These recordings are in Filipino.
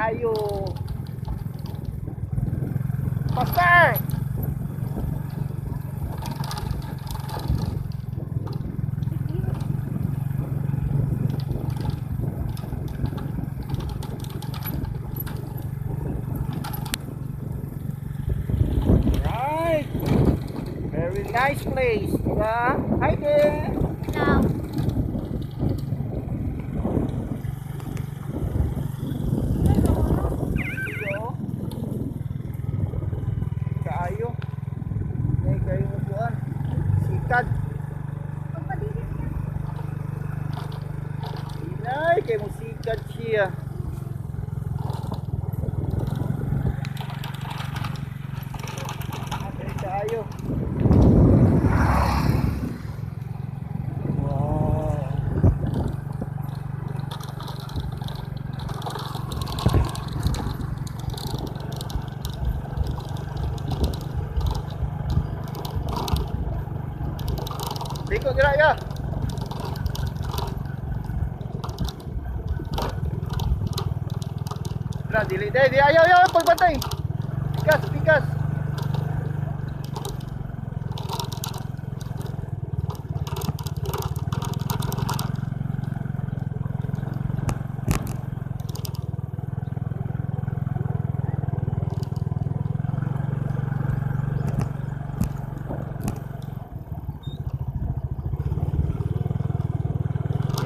kaayo. Pasay! Right! Very nice place, diba? Hi there! Hello. Kaayo. May kayo upuan. Sikad. Inay, kayo mo sikad siya. Okay, kaayo. Wow. Diko dira ya. Dira dili dai di ayaw ayaw pagbantay. Pikas pikas.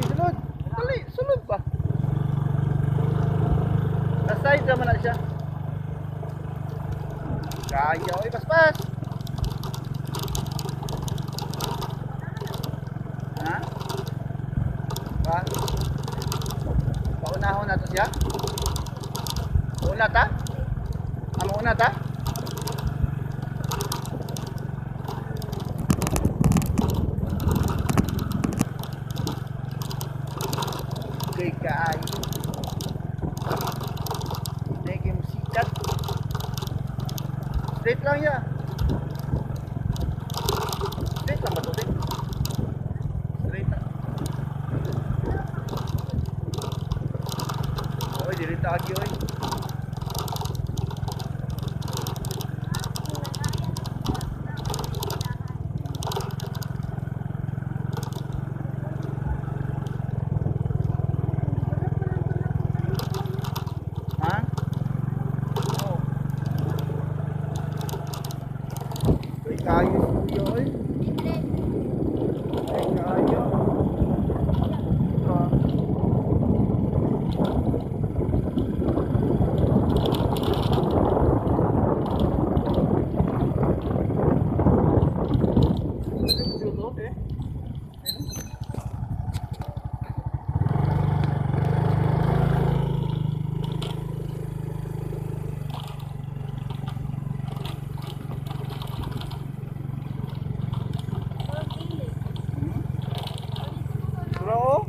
Sulod. Dali, sulod pa. Sa side naman na siya. Kaya, oy, paspas. Ha? Pa? Paunahon na to siya? Una ta? Amo una ta? Kay kaayo. Hindi mo sikat. Straight lang ya. Straight lang ba ito? Straight lang. Oy, dirita lagi oy. Ha? Oh. Kay kayo kuya oy. Kay kayo. Ah. Bro.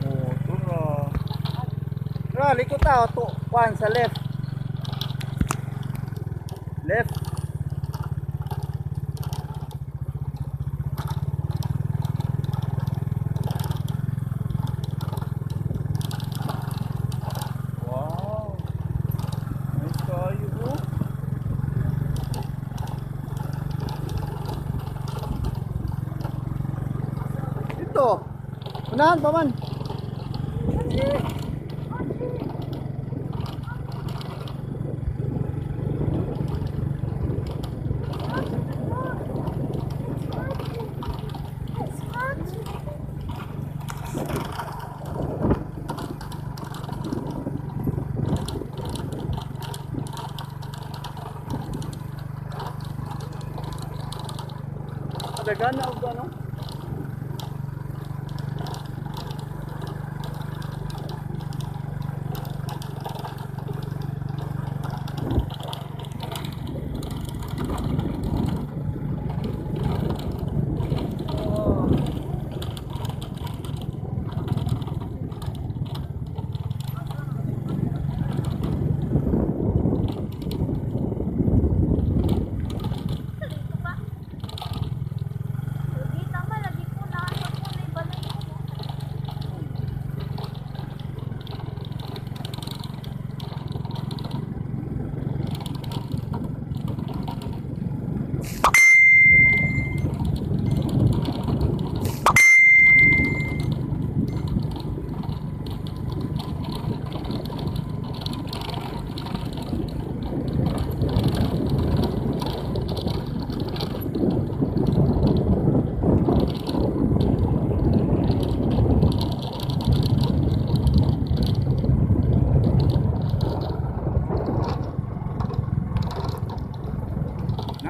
Oh, turo. Tara, likot tao to. One sa left. Left. Wow. Nice kayo, bro. Dito. Unahan pa man. Dagan na og ano?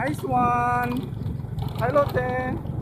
Nice one. Hi, Lotte.